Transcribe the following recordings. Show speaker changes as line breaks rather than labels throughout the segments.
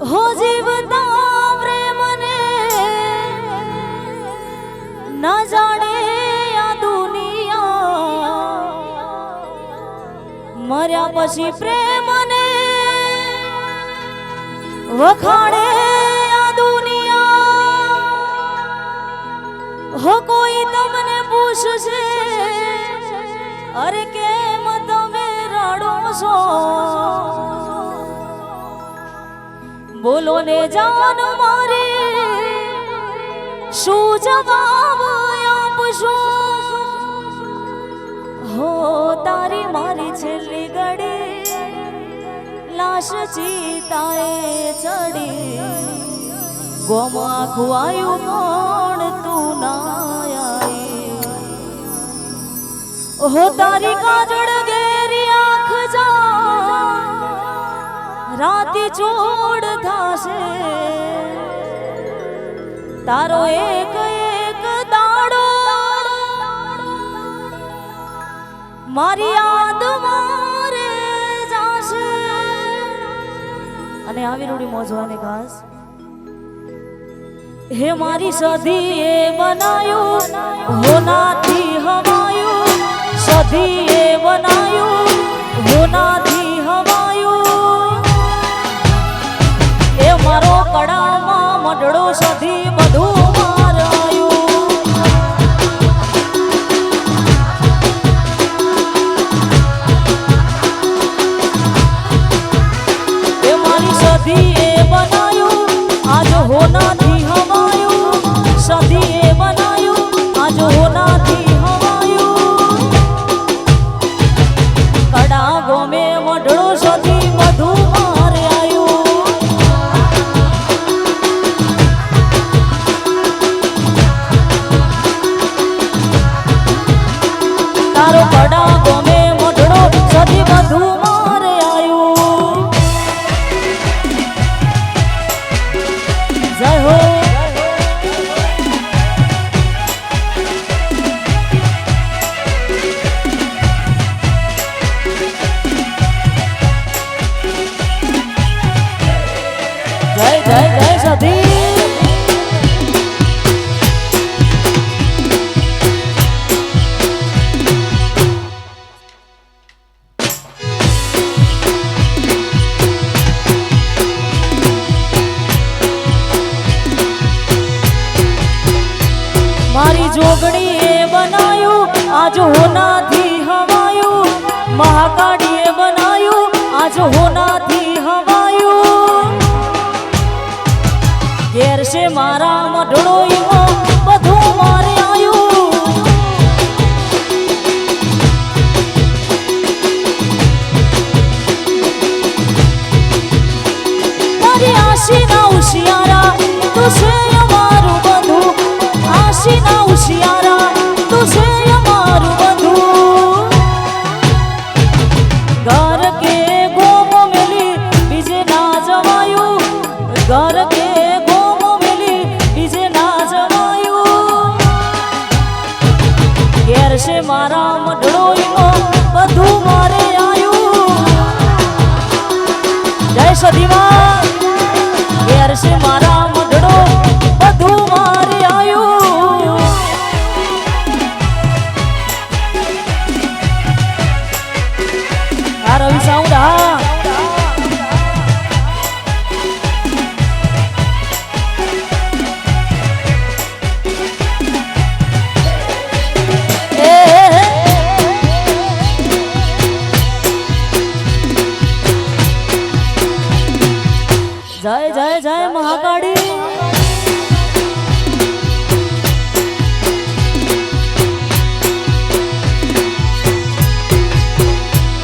हो जीवता प्रेम ने न जाने आ दुनिया मर्या पछी प्रेम ने वखाणे आ दुनिया हो कोई तमने पूछे अरे केम तमे रड़ो छो बोलो ने जान मारे शू जवाब आपशो हो तारी मारी छेल्ली घड़ी लाश चीताए चढ़ी गोमा खुआयु कोण तू ना आई हो तारी काजड़ गेरी आँख जा राती छोड़ थासे तारो एक एक दाड़ो मारी याद मारे जाशे अने आवी रूडी मोजवाने खास हे मारी सदी ए बनायो होना थी हवायो सदी ए बनायो होना थी हवायो ए मारो कड़ामा मडड़ो सदी बधु मारायो ए मारी सदी ए बनायो आज होना थी हवायो सदी ए बनायो आज होना थी हवायो कड़ा गो में मडड़ो सदी बधु मारे आयो तारो कड़ा गो में मडड़ो सदी बधु मारे आयो जय हो जय जय जय सदी मारी जोगणी ए बनायो आज होना थी हवायो महाकाड़ी ए बनायो आज होना थी हवायो घेर से मारा मडड़ो इमो बधु मारे आयो मारी आशी ना उशियारा तुझे अमारू बधु आशी ना उशियारा तुझे अमारू बधु घर के गोम मिली बीजे ना जवायु घर के से मारा मडड़ो इमो बधु मारे आयो जय सदीमा घेर से मारा मडड़ो बधु मारे आयो आ रवि साउंड जय जय जय महाकाड़ी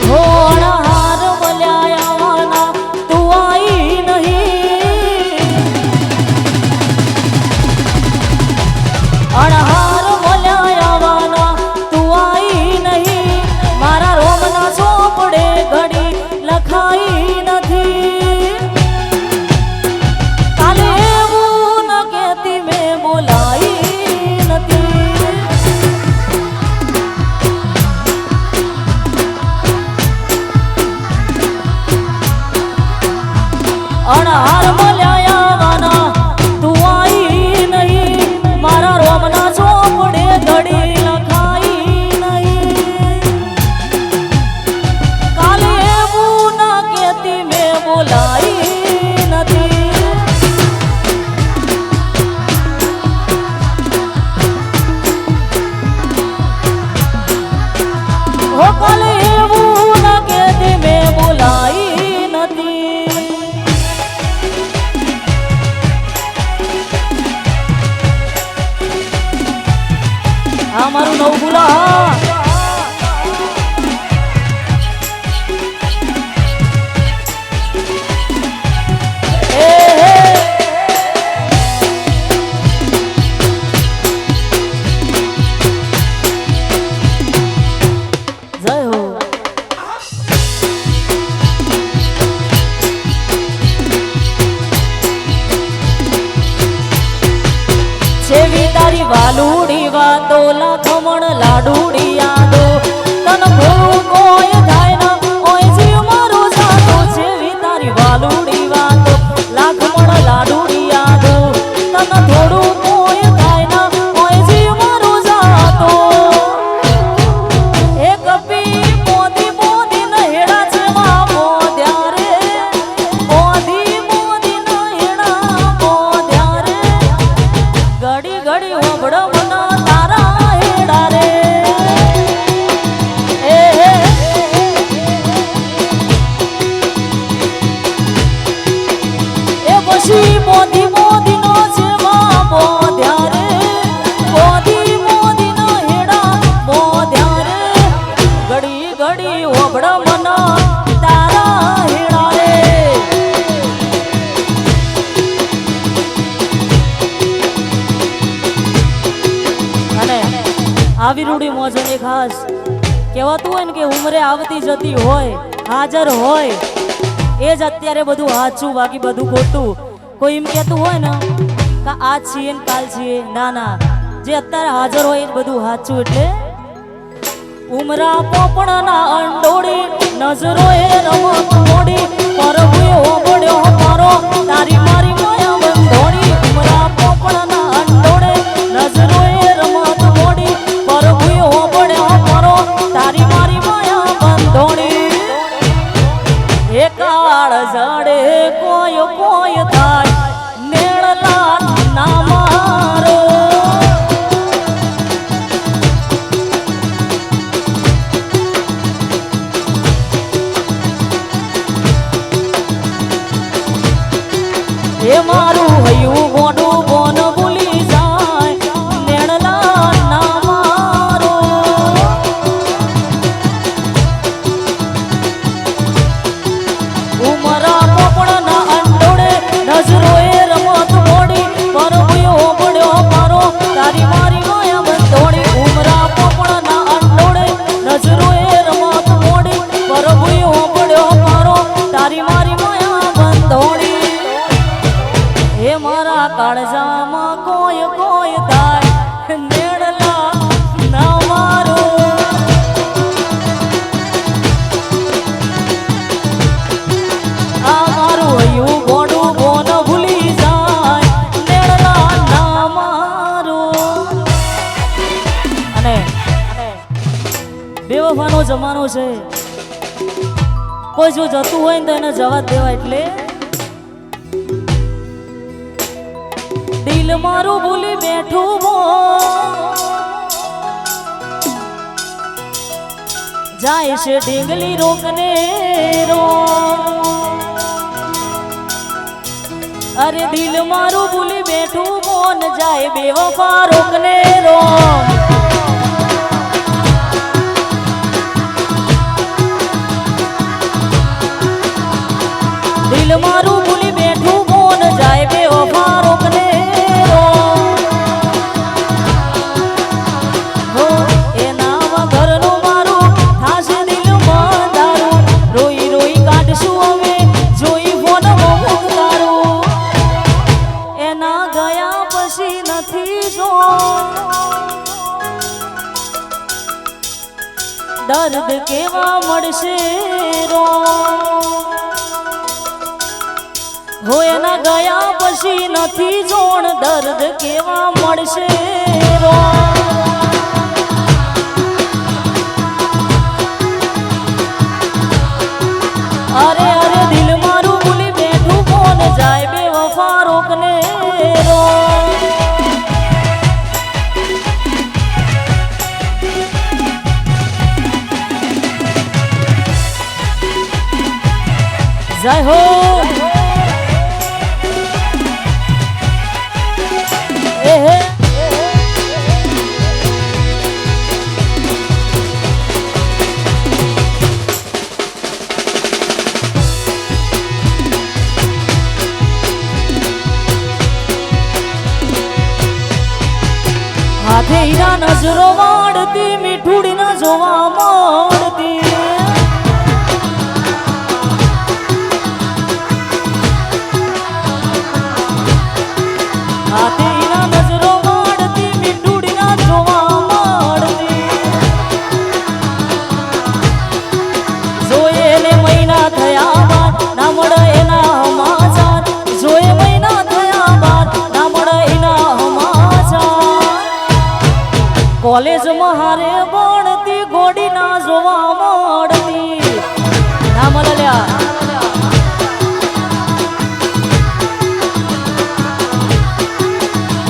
हो अणहार मल्याया वाना तू आई नहीं अणहार मल्याया वाना तू आई नहीं मारा रोमना चोपड़े घड़ी लखाई नहीं काले वो અણહાર મલ્યાવાના તું આઈ નહીં મારા રોમના ચોપડે ઘડી લખાઈ નહીં કાલે એવું ના કેતી મેં બોલાઈ નથી હો કાલે એવું ના કેતી મેં બોલાઈ નથી આ મારું નવ ગુલા જય હો છેવી તારી વાલુડી વાતો લખમણ લાડુડી યાદો તન ભોળું કોઈ થાય ના ઓય જીવ મારો જાતો છેવી તારી વાલુડી વાતો લખમણ લાડુડી યાદો તન થોડું કોઈ થાય ના ઓય જીવ મારો જાતો એક પી મોદી મોદી નહેડા છે માં મોદ્યા રે મોદી મોદી નહેડા મોદ્યા રે ઘડી ઘડી હોબળ મના તારા હેડા રે એ પછી મોદી મોદી નો છે માં મોદ્યા રે મોદી મોદી ના હેડા મોદ્યા રે ઘડી ઘડી હોબળ મના તારા હેડા રે અને આવી રૂડી મોજની ખાસ કહેવાતું હોય ને કે ઉંમરે આવતી જતી હોય હાજર હોય એ જ અત્યારે બધું સાચું બાકી બધું ખોટું કોઈ એમ કહેતું હોય ને કે આજ છીએ ને કાલ છીએ ના ના જે અત્યારે હાજર હોય એ જ બધું સાચું એટલે ઉમરા પોપણના અંડોળી નજરો એ રમત મોડી પરભુએ ઓગળ્યો મારો તારી મારી માયા બંધોડી ઉમરા પોપણના અંડોળે નજરો એ રમત મોડી પરભુએ ઓગળ્યો મારો તારી મારી માયા બંધોડી એ કાળ જડે કોઈ કોઈ થાય મેળલા ના મારો એ મારું હયું મોઢું બોન ભૂલી જાય નેણલા ના મારો ઉમરા પોપડના અંડોળે નજરો એ રમત મોડી પરભુયો પડ્યો મારો તારી મારી માયા બંધોડી ઉમરા પોપડના અંડોળે નજરો એ રમત મોડી પરભુયો પડ્યો મારો તારી મારી માયા બંધોડી હે મારા કાળજામાં કોઈ કોઈ થાય નેડલા ના મારો આ મારું હયું બોડું બોન ભૂલી જાય નેડલા ના મારો અને બેવફાનો જમાનો છે કોઈ જો જતું હોય ને તો એને જવા દેવા એટલે દિલ મારું ભૂલી બેઠું જાય છે ઢીંગલી રોકને રો અરે દિલ મારું ભૂલી બેઠું મોન જાય બેવફા રોકને રો દિલ મારું ભૂલી બેઠું મોન જાય બેવફા રોકને દર્દ કેવા મળશે રો હો એના ગયા પછી નથી જોણ દર્દ કેવા મળશે રો અરે અરે દિલ મારું ભૂલી બેઠું કોણ જાય બે વફા રોકને રો જય હો હાથે હીરા નજરો વાળતી મીઠુડી ન જોવા મળતી હાથે હીરા નજરો વાળતી મીઠુડી ન જોવા મળતી જોયે ને મહિના થયા બાદ ના મળે એના સમાચાર જોયે મહિના થયા બાદ ના મળે એના સમાચાર કોલેજમાં હારે ભણતી ગોડી ના જોવા મળતી ના મળ્યા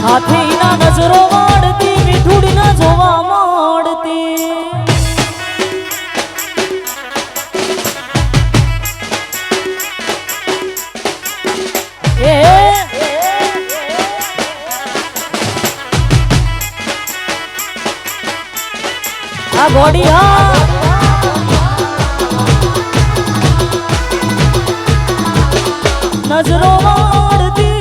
હાથી ના નજરો વાળતી મીઠુડી ના જોવા મળતી આ ગોડી હા નજરો વાળતી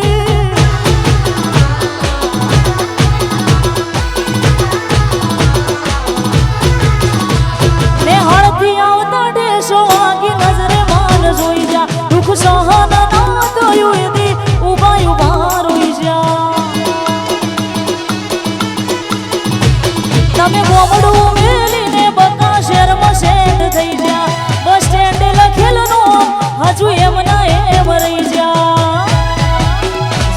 ને હળથી આવતા ઢેસો વાગી નજરે માન જોઈ જા દુઃખ સહન ના થયું એથી ઉભા ઉભા રોઈ જા તમે ગોમડું મેલીને બકા શહેરમાં સેટ થઈ જા બસ સ્ટેન્ડે લખેલું હજુ એમ ના એમ રહી જા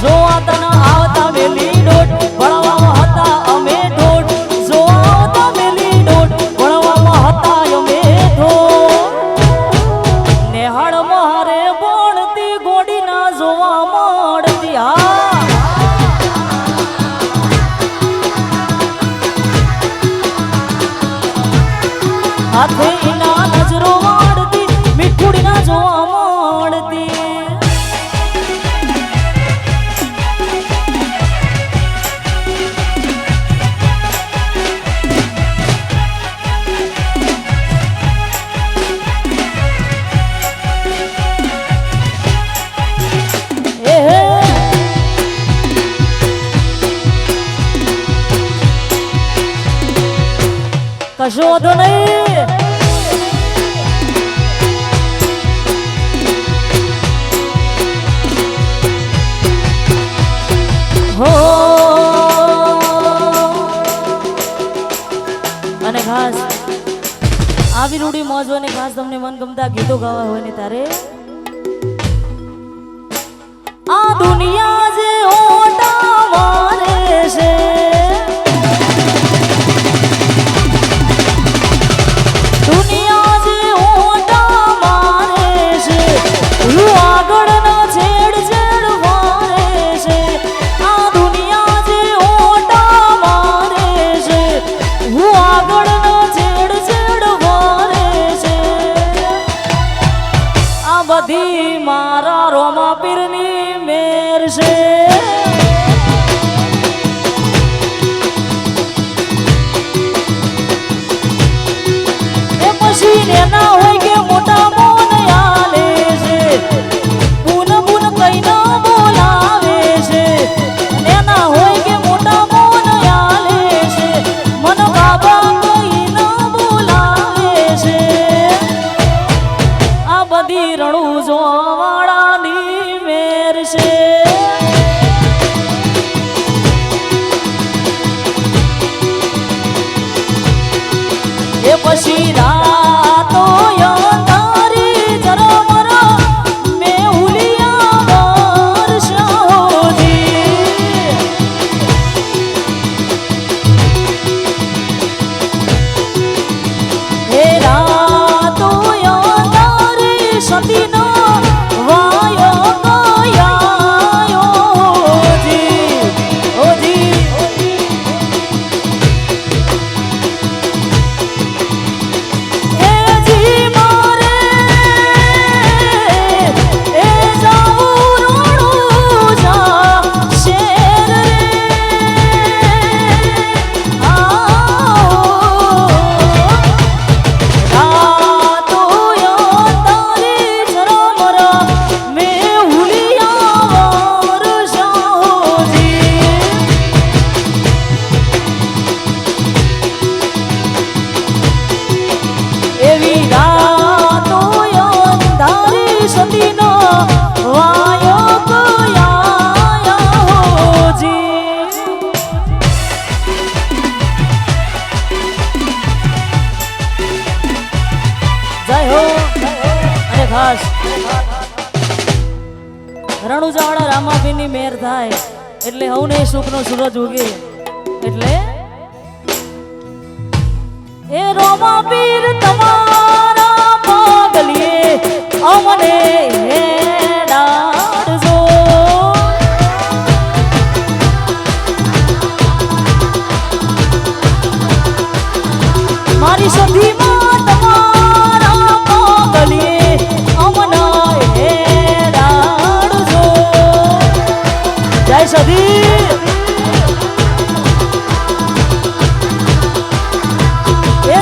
જો આ તને આવતા વેલી ડોટ ભણવામાં હતા અમે ઢોટ જો આવતા વેલી ડોટ ભણવામાં હતા અમે ઢોટ નેહાળ મારે ભણતી ગોડી ના જોવા મળતી હા હાથે ના નજરો વાળતી મીઠુડી ના જોવા મળતી કશો વાંધો નહીં હો અને ખાસ આવી રૂડી મોજ હોય ને ખાસ તમને મનગમતા ગીતો ગાવા હોય ને તારે આ દુનિયા જે ઓટા મારે છે દુનિયા જે ઓટા મારે છે હું આગળ ના છેડ છેડ મારે છે આ દુનિયા જે ઓટા મારે છે હું આગળ ના છેડ છેડ મારે છે આ બધી મારા રોમા પીરની મેર છે એ ના હોય કે મોટા મોન આલે છે પૂન પૂન કઈ ના બોલાવે છે એ ના હોય કે મોટા મોન આલે છે મન બાબા કઈ ના બોલાવે છે આ બધી રણું જોવાળાની મેર છે રણુજાવાળા રામાભીની મેર થાય એટલે હવને સુખનો સૂરજ ઉગે એટલે એ રોમાપીર તમારા પાગલીએ અમને હેડાડજો મારી સધીમાં તમારા પાગલીએ અમને હેડાડજો જય સધી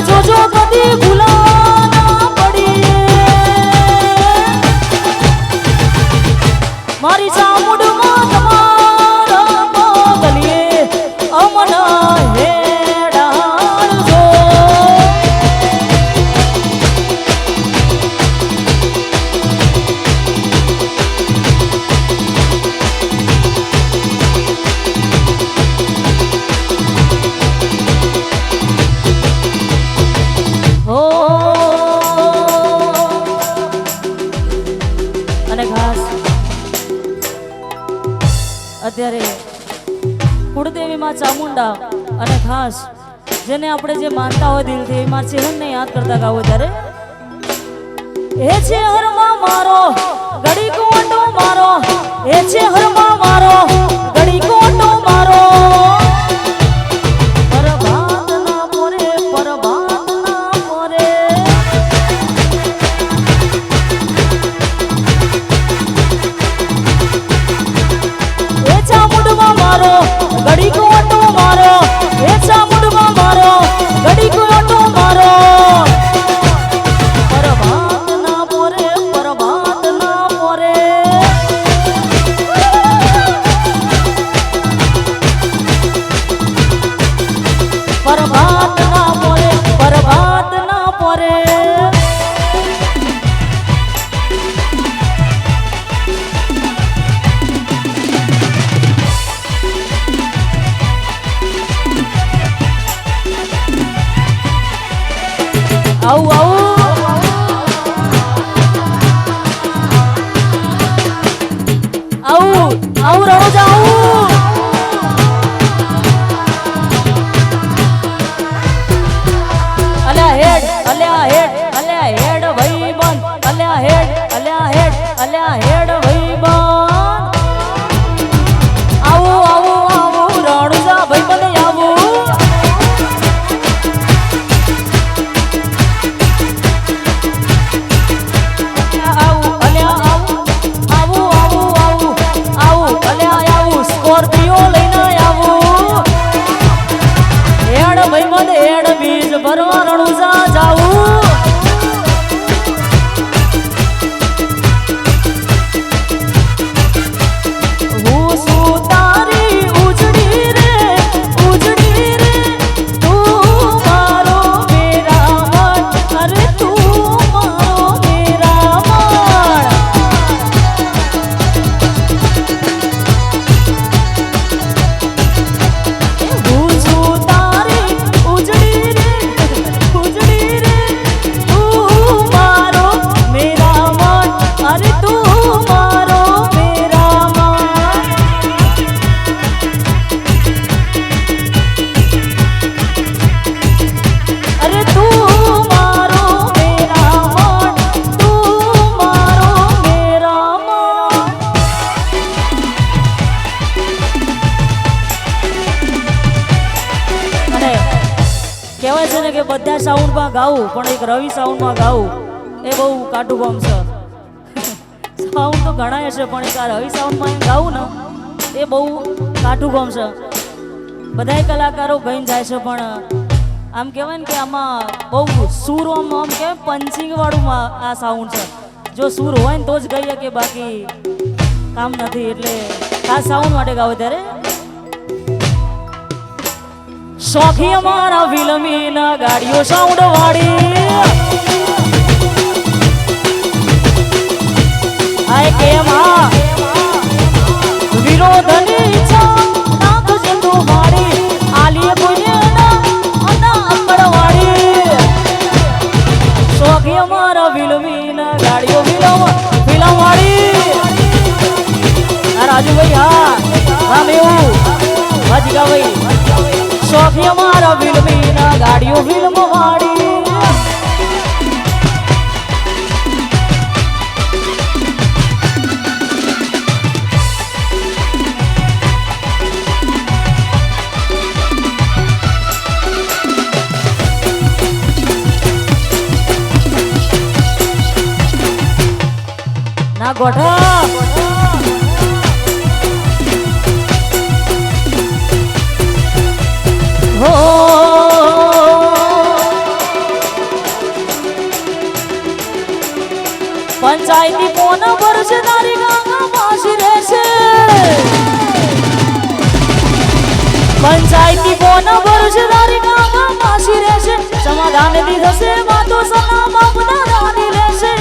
જોજો કદી ભૂલા ના પડી મારી ચામુંડમાં તમારા પાગલીએ અમના હેડાડજો અત્યારે કુળદેવી માં ચામુંડા અને ખાસ જેને આપણે જે માનતા હોય દિલથી એ માં ચેહનને યાદ કરતા ગાવો ત્યારે એ છે હરમાં મારો ગડી કોટો મારો એ છે હરમાં મારો ગડી કોટો મારો પરભાત ના પોરે પરભાત ના પોરે ગડી કોટો મારો એ ચામુંડમાં મારો ગડી કોટો મારો પરભાત ના પોરે પરભાત ના પોરે પરભાત ના પોરે પરભાત ના પોરે આવું આવું આવું રણુજા આવું અલ્યા હેડ અલ્યા હેડ અલ્યા હેડ ભાઈ બંધ અલ્યા હેડ અલ્યા હેડ અલ્યા હેડ ભાઈ બંધ આવું આવું આવું રણુજા ભાઈ બંધ આવું એડ બીજ ભરવા રણુજા જાવું હું શું તારી ઉજડી રે તું મારો મેરામણ અરે તું મારો મેરામણ હું શું તારી ઉજડી રે તું મારો મેરામણ અરે તું મારો મેરામણ અરે તું મારો મેરામણ તું મારો મેરામણ અને કહેવાય છે ને કે બધા સાઉન્ડમાં ગાવું પણ એક રવિ સાઉન્ડમાં ગાવું એ બહુ કાટું કામ છે સાઉન્ડ તો ઘણા હશે પણ એક આ રવિ સાઉન્ડમાં એમ ગાવું ને એ બહુ કાટું કામ છે બધાય કલાકારો ગઈને જાય છે પણ આમ કહેવાય ને કે આમાં બહુ સૂર આમ કહેવાય પંચિંગ વાળું આ સાઉન્ડ છે જો સૂર હોય ને તો જ ગઈએ કે બાકી કામ નથી એટલે આ સાઉન્ડ માટે ગાવો ત્યારે શોખી અમારા વિલમીના ગાડીઓ સાઉન્ડ વાળી આય કેમ આ વિરોધની ઈચ્છા નાક જંતુ માડી આલીએ કોઈને ના અકડવાડી શોખી અમારા વિલમીના ગાડીઓ વિલમ વાળી રાજુ ભાઈ હા રામ એવું ભજગા ભાઈ શોખી અમારા ફિલ્મી ના ગાડીઓ ફિલ્મ વાળી ના ગોઠા હો પંચાયતી કોના વર્ષ તારી ગાંગા પાછી રહેશે પંચાયતી કોના વર્ષ તારી ગાંગા પાછી રહેશે સમાધાન દી થશે વાતો સના બાપના રાની રહેશે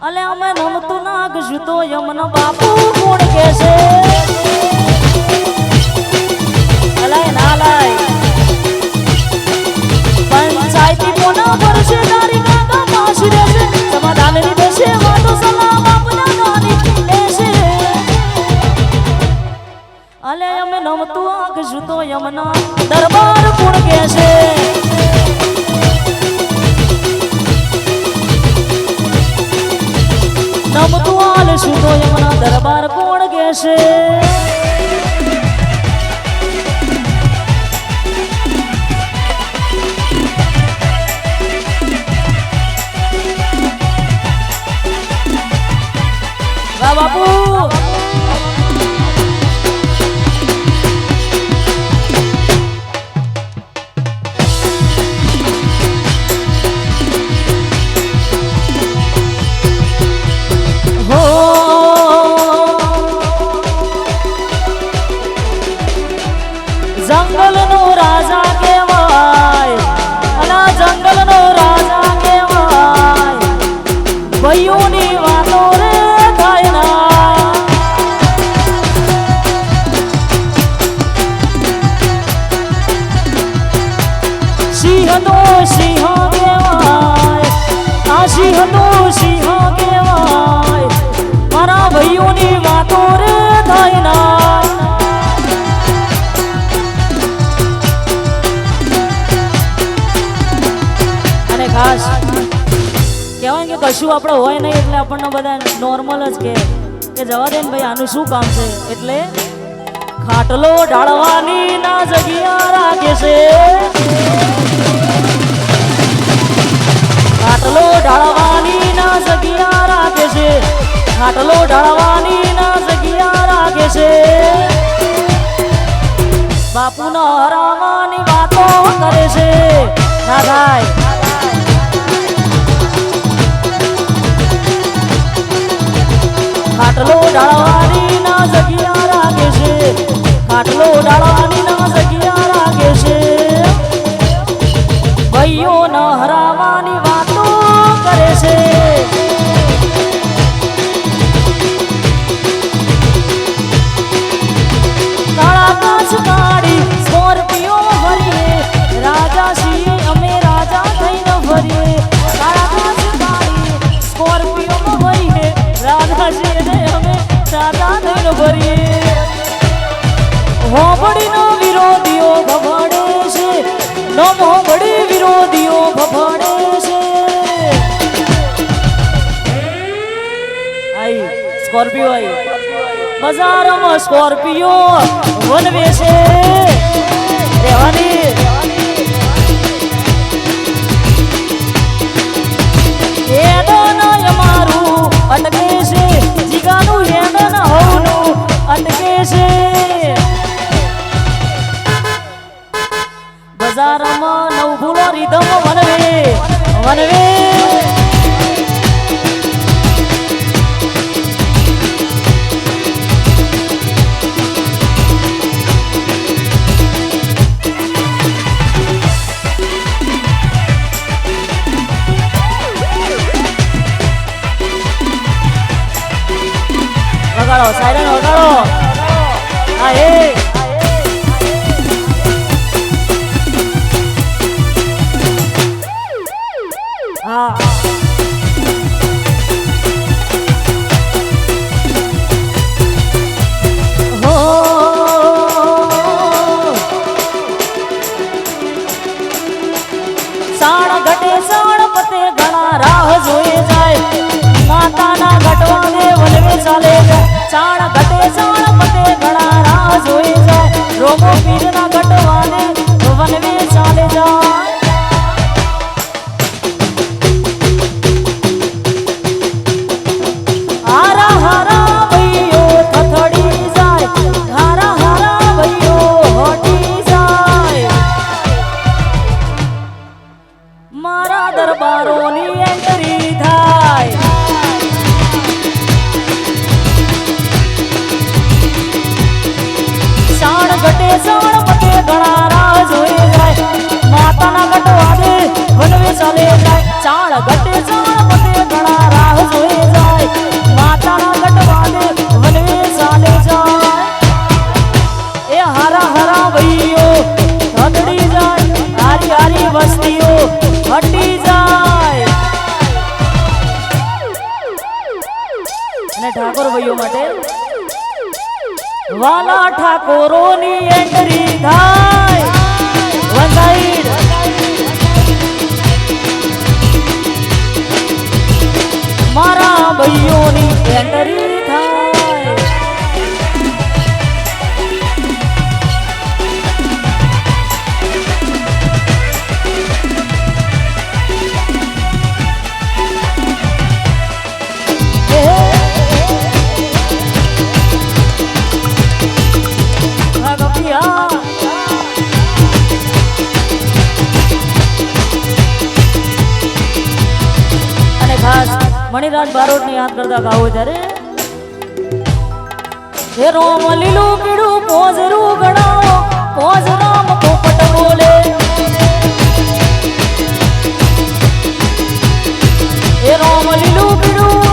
અલે અમે નમતું નાગશું તો યમન બાપુ કોણ કહેશે અલાય ના લાય પંચાયતી કોના વર્ષે તારી કાકા પાછી રહેશે સમાધાન ની દેશે વાતો સલાહ બાપના નાની દેશે અલે અમે નમતું નાગશું તો યમના દરબાર કોણ કહેશે નમતું આલશું તો યમના દરબાર કોણ કહેશે વાહ બાપુ જંગલ નો રાજા કહેવાય અલા જંગલ નો રાજા કહેવાય ભાઈઓની વાતો રે થાય ના સિંહ તો સિંહ કહેવાય આ સિંહ તો સિંહ કહેવાય મારા ભાઈઓની વાતો રે થાય ના ખાસ કહેવાય કે કશું આપણે હોય નહીં એટલે આપણને બધા નોર્મલ જ કે જવા દે ને ભાઈ આનું શું કામ છે એટલે ખાટલો ઢાળવાની ના જગ્યા રાખે છે ખાટલો ઢાળવાની ના જગ્યા રાખે છે ખાટલો ઢાળવાની ના જગ્યા રાખે છે બાપુના હરાવાની વાતો કરે છે ના થાય ખાટલો ડાળવાની ના જગ્યા રાખે છે ખાટલો ડાળવાની ના જગ્યા રાખે છે ભાઈઓ ન હરાવાની વાતો કરે છે કાળા કાચ કાઢી સ્કોર્પિયો ભરીએ રાજા છીએ અમે રાજા થઈને ભરીએ કાળા કાચ કાઢી સ્કોર્પિયો ભરીએ રાજા છીએ અમે રાજા થઈને ભરીએ હોબડીનો વિરોધીઓ ભભડે છે નમ હોબડી વિરોધીઓ ભભડે છે આઈ સ્કોર્પિયો આઈ બજારમાં સ્કોર્પિયો વનવે છે રહેવાની હેડન અમારું અટકે છે જીગાનું હેડન હોનું અટકે છે બજારમાં નવ ભૂલો રીધમ વનવે વનવે વગાડો સાયરન વગાડો હા એ હા અને ઠાકોર ભાઈઓ માટે વાલા ઠાકોરોની એન્ટ્રી થાય વન સાઈડ મારા ભાઈઓની એન્ટ્રી થાય મણિરાજ બારોટ ને યાદ કરતા ગાવો ત્યારે હે રોમ લીલું પીળું પોઝરું ગણાવો પોઝ રામ પોપટ બોલે હે રોમ લીલું પીળું